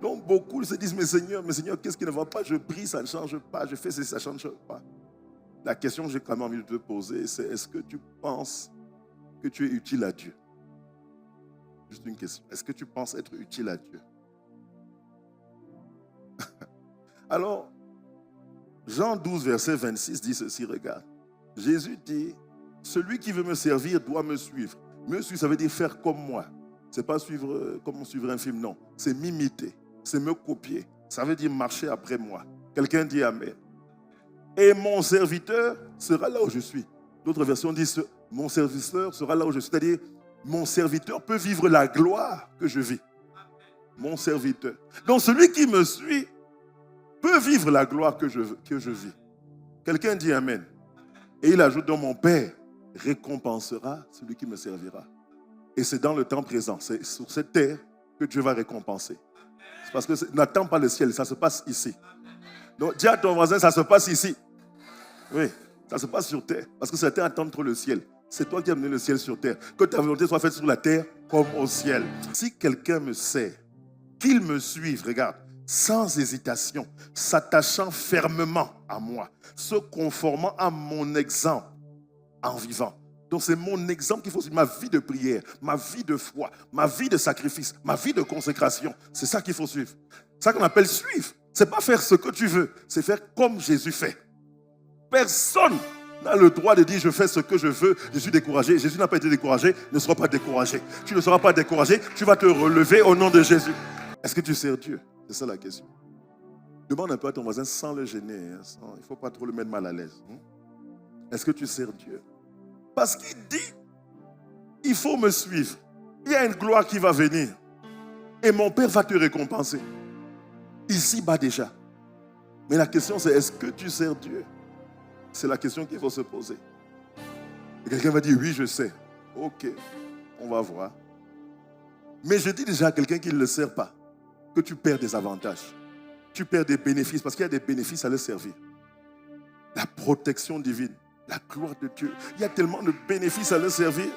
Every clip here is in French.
Donc beaucoup se disent, mais Seigneur, qu'est-ce qui ne va pas? Je prie, ça ne change pas. Je fais ceci, ça ne change pas. La question que j'ai quand même envie de te poser, c'est est-ce que tu penses que tu es utile à Dieu? Juste une question. Est-ce que tu penses être utile à Dieu? Alors, Jean 12, verset 26 dit ceci, regarde. Jésus dit, celui qui veut me servir doit me suivre. Me suivre, ça veut dire faire comme moi. Ce n'est pas suivre comme on suivrait un film, non. C'est m'imiter, c'est me copier. Ça veut dire marcher après moi. Quelqu'un dit Amen. Et mon serviteur sera là où je suis. D'autres versions disent, mon serviteur sera là où je suis. C'est-à-dire, mon serviteur peut vivre la gloire que je vis. Mon serviteur. Donc celui qui me suit peut vivre la gloire que je vis. Quelqu'un dit Amen. Et il ajoute, donc mon Père récompensera celui qui me servira. Et c'est dans le temps présent, c'est sur cette terre que Dieu va récompenser. C'est parce que n'attends pas le ciel, ça se passe ici. Donc dis à ton voisin, ça se passe ici. Oui, ça se passe sur terre. Parce que certains attendent trop le ciel. C'est toi qui as amené le ciel sur terre. Que ta volonté soit faite sur la terre comme au ciel. Si quelqu'un me sert, qu'il me suive, regarde, sans hésitation, s'attachant fermement à moi, se conformant à mon exemple en vivant. Donc c'est mon exemple qu'il faut suivre, ma vie de prière, ma vie de foi, ma vie de sacrifice, ma vie de consécration. C'est ça qu'il faut suivre. C'est ça qu'on appelle suivre. C'est pas faire ce que tu veux, c'est faire comme Jésus fait. Personne n'a le droit de dire je fais ce que je veux, je suis découragé. Jésus n'a pas été découragé, ne sois pas découragé. Tu ne seras pas découragé, tu vas te relever au nom de Jésus. Est-ce que tu sers Dieu? C'est ça la question. Demande un peu à ton voisin sans le gêner. Il ne faut pas trop le mettre mal à l'aise. Est-ce que tu sers Dieu? Parce qu'il dit, il faut me suivre. Il y a une gloire qui va venir. Et mon Père va te récompenser. Ici-bas déjà. Mais la question c'est, est-ce que tu sers Dieu? C'est la question qu'il faut se poser. Et quelqu'un va dire, oui, je sais. Ok, on va voir. Mais je dis déjà à quelqu'un qui ne le sert pas, que tu perds des avantages. Tu perds des bénéfices, parce qu'il y a des bénéfices à le servir. La protection divine, la gloire de Dieu. Il y a tellement de bénéfices à le servir.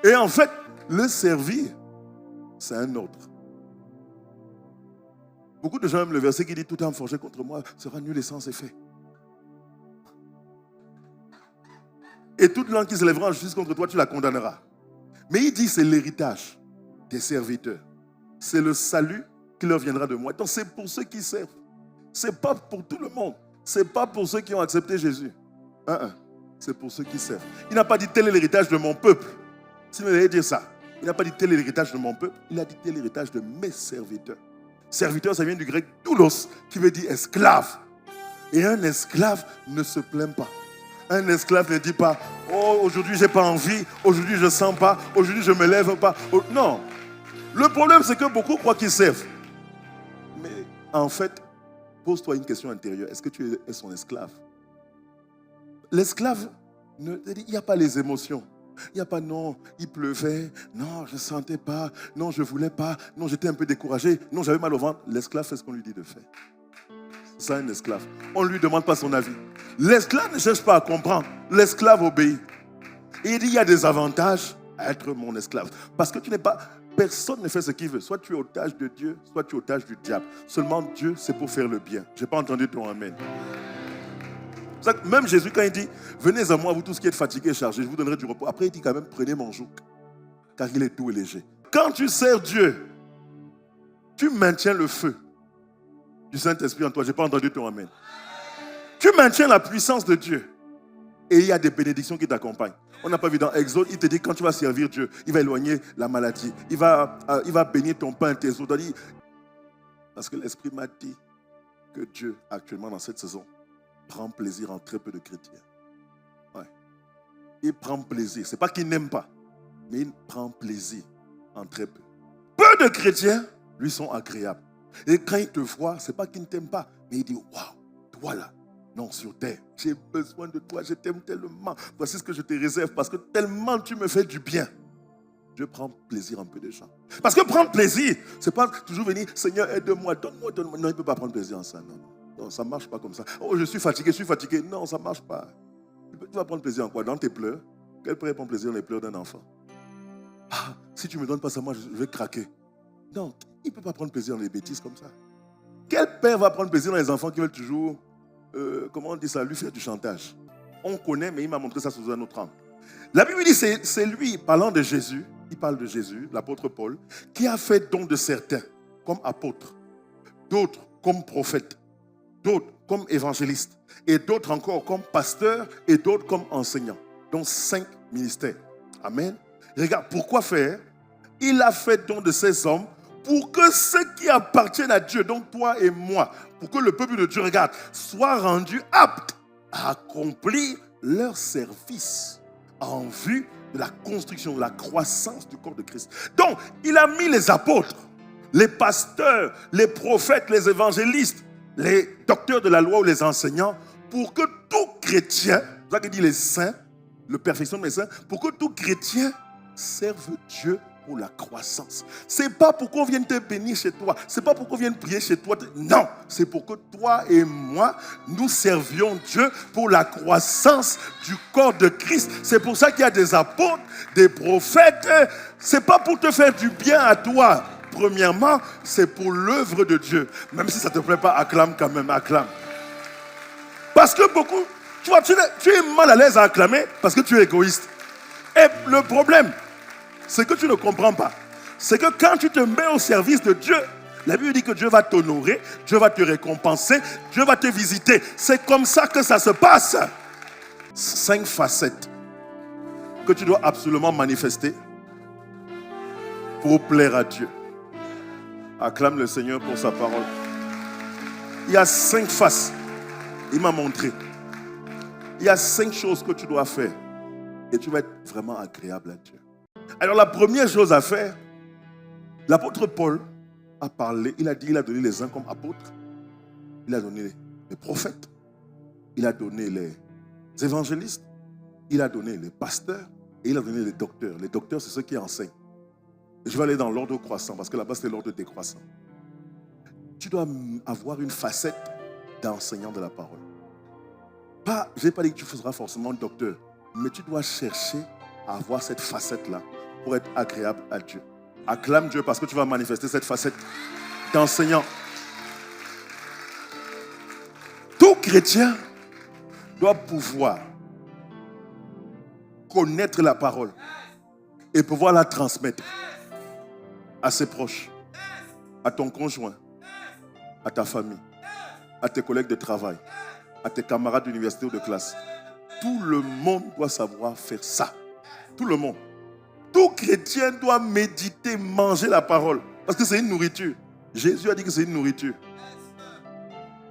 Et en fait, le servir, c'est un ordre. Beaucoup de gens aiment le verset qui dit, tout âme forgée contre moi sera nul et sans effet. Et toute langue qui se lèvera en justice contre toi, tu la condamneras. Mais il dit, c'est l'héritage des serviteurs. C'est le salut qui leur viendra de moi. Donc c'est pour ceux qui servent. Ce n'est pas pour tout le monde. Ce n'est pas pour ceux qui ont accepté Jésus. C'est pour ceux qui servent. Il n'a pas dit tel est l'héritage de mon peuple. S'il allait dire ça, il n'a pas dit tel est l'héritage de mon peuple. Il a dit tel est l'héritage de mes serviteurs. Serviteur, ça vient du grec doulos, qui veut dire esclave. Et un esclave ne se plaint pas. Un esclave ne dit pas, oh, aujourd'hui j'ai pas envie, aujourd'hui je sens pas, aujourd'hui je me lève pas. Non. Le problème, c'est que beaucoup croient qu'ils servent. Mais en fait, pose-toi une question intérieure. Est-ce que tu es son esclave? L'esclave, il n'y a pas les émotions. Il n'y a pas non, il pleuvait, non, je ne sentais pas, non, je ne voulais pas, non, j'étais un peu découragé, non, j'avais mal au ventre. L'esclave fait ce qu'on lui dit de faire. C'est ça un esclave. On ne lui demande pas son avis. L'esclave ne cherche pas à comprendre. L'esclave obéit. Et il dit, il y a des avantages à être mon esclave. Parce que tu n'es pas... Personne ne fait ce qu'il veut. Soit tu es otage de Dieu, soit tu es otage du diable. Seulement Dieu, c'est pour faire le bien. Je n'ai pas entendu ton amen. Même Jésus, quand il dit, venez à moi, vous tous qui êtes fatigués et chargés, je vous donnerai du repos. Après, il dit quand même, prenez mon joug, car il est doux et léger. Quand tu sers Dieu, tu maintiens le feu du Saint-Esprit en toi. Je n'ai pas entendu ton amen. Tu maintiens la puissance de Dieu. Et il y a des bénédictions qui t'accompagnent. On n'a pas vu dans Exode, il te dit quand tu vas servir Dieu, il va éloigner la maladie. Il va bénir ton pain, tes eaux. Parce que l'Esprit m'a dit que Dieu, actuellement dans cette saison, prend plaisir en très peu de chrétiens. Ouais. Il prend plaisir. Ce n'est pas qu'il n'aime pas, mais il prend plaisir en très peu. Peu de chrétiens lui sont agréables. Et quand il te voit, ce n'est pas qu'il ne t'aime pas, mais il dit, waouh, toi là, non, sur terre, j'ai besoin de toi, je t'aime tellement. Voici ce que je te réserve, parce que tellement tu me fais du bien. Je prends plaisir en peu de gens. Parce que prendre plaisir, ce n'est pas toujours venir, Seigneur, aide-moi, donne-moi, donne-moi. Non, il ne peut pas prendre plaisir en ça, non. Non, ça ne marche pas comme ça. Oh, je suis fatigué. Non, ça ne marche pas. Tu vas prendre plaisir en quoi? Dans tes pleurs? Quel père prend plaisir dans les pleurs d'un enfant? Ah, si tu ne me donnes pas ça, moi, je vais craquer. Non, il ne peut pas prendre plaisir dans les bêtises comme ça. Quel père va prendre plaisir dans les enfants qui veulent toujours, comment on dit ça, lui faire du chantage? On connaît, mais il m'a montré ça sous un autre angle. La Bible dit, c'est lui, parlant de Jésus, il parle de Jésus, l'apôtre Paul, qui a fait don de certains comme apôtres, d'autres comme prophètes, d'autres comme évangélistes, et d'autres encore comme pasteurs, et d'autres comme enseignants. Donc 5 ministères. Amen. Regarde, pourquoi faire? Il a fait don de ces hommes pour que ceux qui appartiennent à Dieu, donc toi et moi, pour que le peuple de Dieu, regarde, soit rendu apte à accomplir leur service en vue de la construction, de la croissance du corps de Christ. Donc, il a mis les apôtres, les pasteurs, les prophètes, les évangélistes, les docteurs de la loi ou les enseignants, pour que tout chrétien, c'est ça qu'il dit les saints, le perfectionnement des saints, pour que tout chrétien serve Dieu pour la croissance. C'est pas pour qu'on vienne te bénir chez toi. C'est pas pour qu'on vienne prier chez toi. Non, c'est pour que toi et moi, nous servions Dieu pour la croissance du corps de Christ. C'est pour ça qu'il y a des apôtres, des prophètes. C'est pas pour te faire du bien à toi. Premièrement, c'est pour l'œuvre de Dieu. Même si ça ne te plaît pas, acclame quand même, acclame. Parce que beaucoup, tu vois, tu es mal à l'aise à acclamer parce que tu es égoïste. Et le problème, c'est que tu ne comprends pas. C'est que quand tu te mets au service de Dieu, la Bible dit que Dieu va t'honorer, Dieu va te récompenser, Dieu va te visiter. C'est comme ça que ça se passe. 5 facettes que tu dois absolument manifester pour plaire à Dieu. Acclame le Seigneur pour sa parole. Il y a 5 faces. Il m'a montré. Il y a 5 choses que tu dois faire. Et tu vas être vraiment agréable à Dieu. Alors la première chose à faire, l'apôtre Paul a parlé, il a donné les uns comme apôtres, il a donné les prophètes, il a donné les évangélistes, il a donné les pasteurs et il a donné les docteurs. Les docteurs, c'est ceux qui enseignent. Et je vais aller dans l'ordre croissant parce que là-bas, c'est l'ordre décroissant. Tu dois avoir une facette d'enseignant de la parole. Je n'ai pas dit que tu seras forcément docteur, mais tu dois chercher à avoir cette facette-là pour être agréable à Dieu. Acclame Dieu parce que tu vas manifester cette facette d'enseignant. Tout chrétien doit pouvoir connaître la parole et pouvoir la transmettre à ses proches, à ton conjoint, à ta famille, à tes collègues de travail, à tes camarades d'université ou de classe. Tout le monde doit savoir faire ça. Tout le monde. Tout chrétien doit méditer, manger la parole. Parce que c'est une nourriture. Jésus a dit que c'est une nourriture.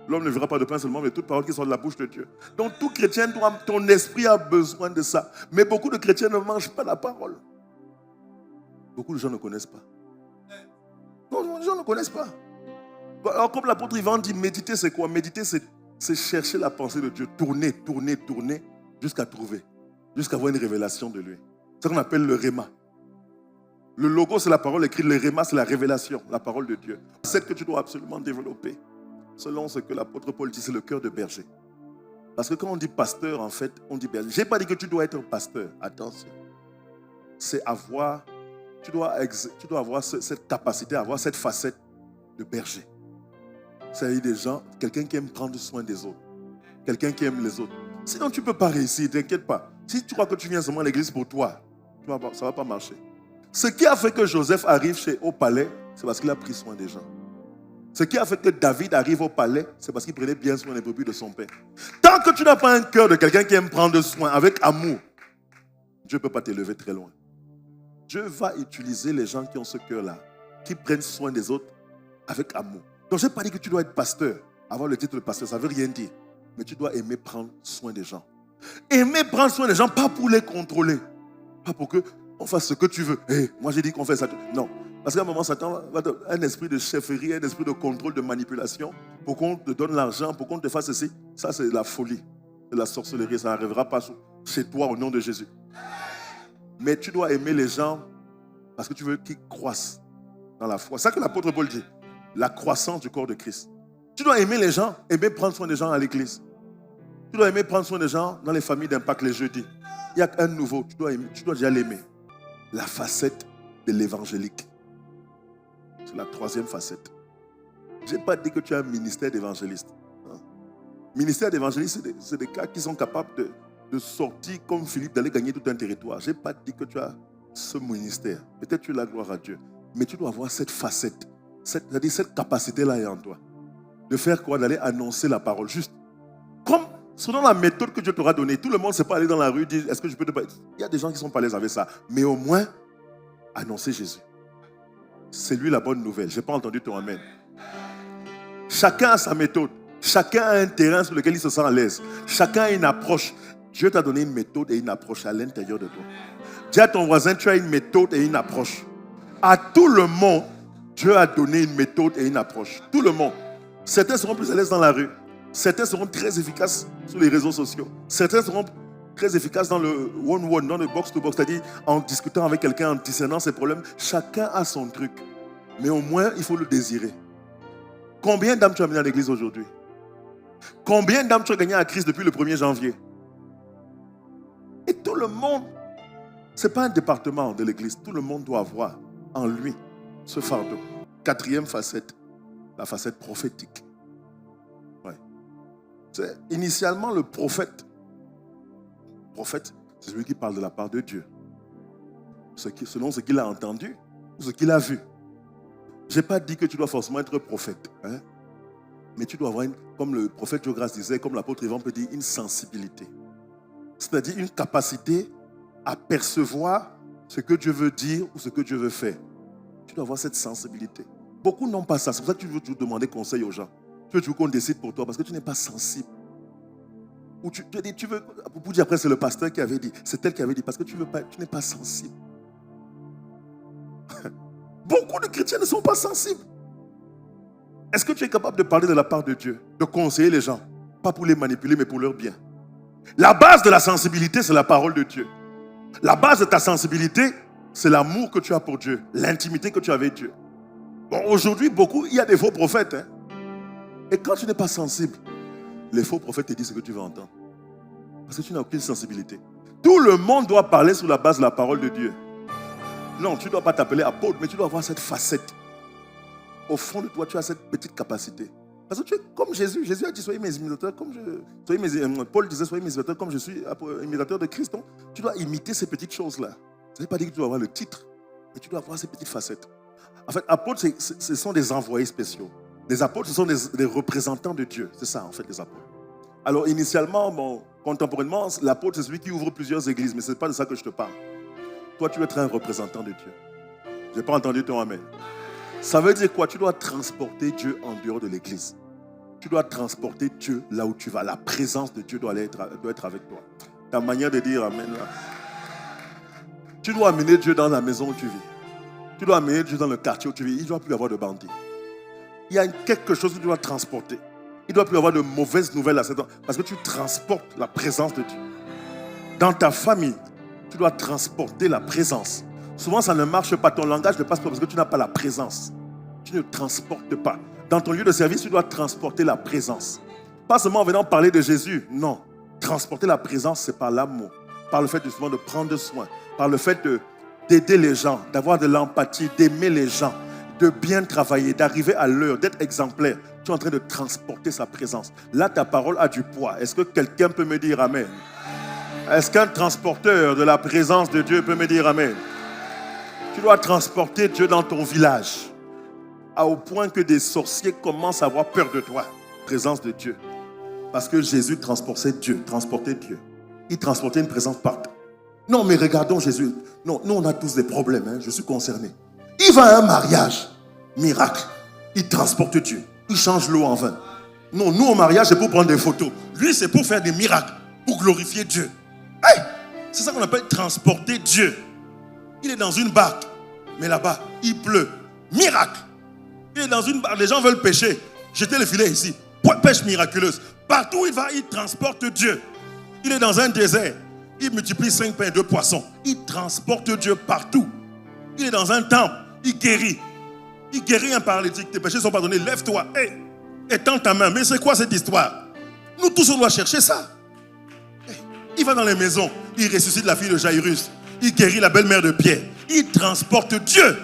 L'homme ne verra pas de pain seulement, mais toute parole qui sort de la bouche de Dieu. Donc tout chrétien ton esprit a besoin de ça. Mais beaucoup de chrétiens ne mangent pas la parole. Beaucoup de gens ne connaissent pas. Non, les gens ne connaissent pas. Alors comme l'apôtre Ivan dit, méditer c'est quoi? Méditer c'est chercher la pensée de Dieu. Tourner jusqu'à trouver. Jusqu'à avoir une révélation de lui. C'est ce qu'on appelle le réma. Le logo, c'est la parole écrite. Le réma, c'est la révélation, la parole de Dieu. C'est ce que tu dois absolument développer. Selon ce que l'apôtre Paul dit, c'est le cœur de berger. Parce que quand on dit pasteur, en fait, on dit berger. Je n'ai pas dit que tu dois être un pasteur. Attention. C'est avoir, tu dois avoir cette capacité, avoir cette facette de berger. C'est-à-dire des gens, quelqu'un qui aime prendre soin des autres. Quelqu'un qui aime les autres. Sinon, tu ne peux pas réussir, t'inquiète pas. Si tu crois que tu viens seulement à l'église pour toi, ça ne va pas marcher. Ce qui a fait que Joseph arrive au palais, c'est parce qu'il a pris soin des gens. Ce qui a fait que David arrive au palais, c'est parce qu'il prenait bien soin des brebis de son père. Tant que tu n'as pas un cœur de quelqu'un qui aime prendre soin avec amour, Dieu ne peut pas t'élever très loin. Dieu va utiliser les gens qui ont ce cœur-là, qui prennent soin des autres avec amour. Donc je n'ai pas dit que tu dois être pasteur, avoir le titre de pasteur, ça ne veut rien dire. Mais tu dois aimer prendre soin des gens. Aimer prendre soin des gens, pas pour les contrôler. Pas pour qu'on fasse ce que tu veux. Hey, moi j'ai dit qu'on fait ça. Non. Parce qu'à un moment, Satan va un esprit de chefferie, un esprit de contrôle, de manipulation, pour qu'on te donne l'argent, pour qu'on te fasse ceci. Ça, c'est la folie. C'est la sorcellerie. Ça n'arrivera pas chez toi au nom de Jésus. Mais tu dois aimer les gens parce que tu veux qu'ils croissent dans la foi. C'est ça que l'apôtre Paul dit. La croissance du corps de Christ. Tu dois aimer les gens, aimer prendre soin des gens à l'église. Tu dois aimer prendre soin des gens dans les familles d'impact les jeudis. Il y a un nouveau, tu dois déjà l'aimer. La facette de l'évangélique. C'est la troisième facette. Je n'ai pas dit que tu as un ministère d'évangéliste. Ministère d'évangéliste, c'est des gars qui sont capables de sortir comme Philippe, d'aller gagner tout un territoire. Je n'ai pas dit que tu as ce ministère. Peut-être tu as la gloire à Dieu. Mais tu dois avoir cette facette. C'est-à-dire cette capacité-là est en toi. De faire quoi? D'aller annoncer la parole. Juste. Comme selon la méthode que Dieu t'aura donnée. Tout le monde ne sait pas aller dans la rue et dire, est-ce que je peux te parler? Il y a des gens qui sont pas à l'aise avec ça. Mais au moins, annoncer Jésus. C'est lui la bonne nouvelle. Je n'ai pas entendu ton amen. Chacun a sa méthode. Chacun a un terrain sur lequel il se sent à l'aise. Chacun a une approche. Dieu t'a donné une méthode et une approche à l'intérieur de toi. Dis à ton voisin, tu as une méthode et une approche. À tout le monde, Dieu a donné une méthode et une approche. Tout le monde. Certains seront plus à l'aise dans la rue. Certains seront très efficaces sur les réseaux sociaux. Certains seront très efficaces dans le one-one, dans le box-to-box, c'est-à-dire en discutant avec quelqu'un, en discernant ses problèmes. Chacun a son truc. Mais au moins, il faut le désirer. Combien d'âmes tu as amené à l'église aujourd'hui? Combien d'âmes tu as gagné à Christ depuis le 1er janvier? Et tout le monde, ce n'est pas un département de l'église. Tout le monde doit avoir en lui ce fardeau. Quatrième facette, la facette prophétique. Ouais. C'est initialement le prophète. Le prophète, c'est celui qui parle de la part de Dieu. Selon ce qu'il a entendu ou ce qu'il a vu. Je n'ai pas dit que tu dois forcément être prophète. Hein? Mais tu dois avoir, comme le prophète Joe disait, comme l'apôtre Yvan peut dire, une sensibilité. C'est-à-dire une capacité à percevoir ce que Dieu veut dire ou ce que Dieu veut faire. Tu dois avoir cette sensibilité. Beaucoup n'ont pas ça. C'est pour ça que tu veux toujours demander conseil aux gens. Tu veux toujours qu'on décide pour toi parce que tu n'es pas sensible. Ou tu veux, pour dire après, c'est le pasteur qui avait dit, c'est elle qui avait dit, parce que tu n'es pas sensible. Beaucoup de chrétiens ne sont pas sensibles. Est-ce que tu es capable de parler de la part de Dieu, de conseiller les gens, pas pour les manipuler, mais pour leur bien? La base de la sensibilité, c'est la parole de Dieu. La base de ta sensibilité, c'est l'amour que tu as pour Dieu, l'intimité que tu as avec Dieu. Bon, aujourd'hui, il y a des faux prophètes. Hein? Et quand tu n'es pas sensible, les faux prophètes te disent ce que tu veux entendre. Parce que tu n'as aucune sensibilité. Tout le monde doit parler sur la base de la parole de Dieu. Non, tu ne dois pas t'appeler apôtre, mais tu dois avoir cette facette. Au fond de toi, tu as cette petite capacité. Parce que tu es comme Jésus. Jésus a dit, soyez mes imitateurs comme Paul disait, soyez mes imitateurs comme je suis imitateur de Christ. Donc, tu dois imiter ces petites choses-là. Ça ne veut pas dire que tu dois avoir le titre, mais tu dois avoir ces petites facettes. En fait, apôtres, ce sont des envoyés spéciaux. Les apôtres, ce sont des représentants de Dieu. C'est ça, en fait, les apôtres. Alors, initialement, contemporainement, l'apôtre, c'est celui qui ouvre plusieurs églises, mais ce n'est pas de ça que je te parle. Toi, tu dois être un représentant de Dieu. Je n'ai pas entendu ton amen. Ça veut dire quoi? Tu dois transporter Dieu en dehors de l'église. Tu dois transporter Dieu là où tu vas. La présence de Dieu doit être avec toi. Ta manière de dire amen là. Tu dois amener Dieu dans la maison où tu vis. Tu dois amener Dieu dans le quartier où tu vis. Il ne doit plus y avoir de bandits. Il y a quelque chose que tu dois transporter. Il ne doit plus y avoir de mauvaises nouvelles à cet endroit. Parce que tu transportes la présence de Dieu. Dans ta famille, tu dois transporter la présence. Souvent, ça ne marche pas. Ton langage ne passe pas parce que tu n'as pas la présence. Tu ne transportes pas. Dans ton lieu de service, tu dois transporter la présence. Pas seulement en venant parler de Jésus. Non. Transporter la présence, c'est par l'amour. Par le fait justement de prendre soin. Par le fait d'aider les gens, d'avoir de l'empathie, d'aimer les gens, de bien travailler, d'arriver à l'heure, d'être exemplaire. Tu es en train de transporter sa présence. Là, ta parole a du poids. Est-ce que quelqu'un peut me dire amen? Est-ce qu'un transporteur de la présence de Dieu peut me dire amen? Tu dois transporter Dieu dans ton village. Au point que des sorciers commencent à avoir peur de toi. Présence de Dieu. Parce que Jésus transportait Dieu. Il transportait une présence partout. Non, mais regardons Jésus. Non, nous on a tous des problèmes. Hein. Je suis concerné. Il va à un mariage. Miracle. Il transporte Dieu. Il change l'eau en vin. Non, nous au mariage c'est pour prendre des photos. Lui c'est pour faire des miracles. Pour glorifier Dieu. Hey, c'est ça qu'on appelle transporter Dieu. Il est dans une barque. Mais là-bas, il pleut. Miracle. Il est dans une barque. Les gens veulent pêcher. Jetez le filet ici. Pêche miraculeuse. Partout où il va, il transporte Dieu. Il est dans un désert. Il multiplie 5 pains et 2 poissons. Il transporte Dieu partout. Il est dans un temple. Il guérit. Il guérit un paralytique. Tes péchés sont pardonnés. Lève-toi. Hey, étends ta main. Mais c'est quoi cette histoire? Nous tous, on doit chercher ça. Hey, il va dans les maisons. Il ressuscite la fille de Jairus. Il guérit la belle-mère de Pierre. Il transporte Dieu.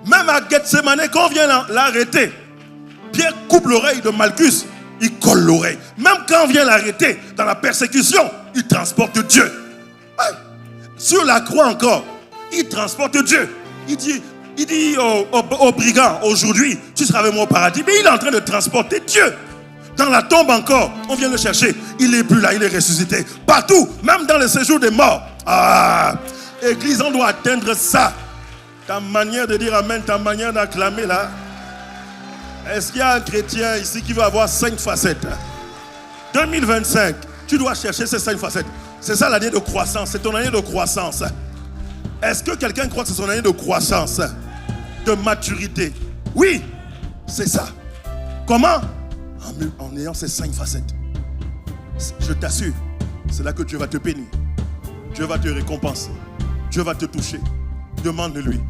Même à Gethsemane, quand on vient l'arrêter, Pierre coupe l'oreille de Malchus, il colle l'oreille. Même quand on vient l'arrêter dans la persécution, il transporte Dieu. Sur la croix encore, il transporte Dieu. Il dit aux brigands, aujourd'hui, tu seras avec moi au paradis. Mais il est en train de transporter Dieu. Dans la tombe encore, on vient le chercher. Il n'est plus là, il est ressuscité. Partout, même dans le séjour des morts. Église, on doit atteindre ça. Ta manière de dire amen, ta manière d'acclamer là. Est-ce qu'il y a un chrétien ici qui veut avoir 5 facettes? 2025, tu dois chercher ces 5 facettes. C'est ça l'année de croissance, c'est ton année de croissance. Est-ce que quelqu'un croit que c'est son année de croissance, de maturité? Oui, c'est ça. Comment? En ayant ces 5 facettes. Je t'assure, c'est là que Dieu va te bénir. Dieu va te récompenser. Dieu va te toucher. Demande-lui.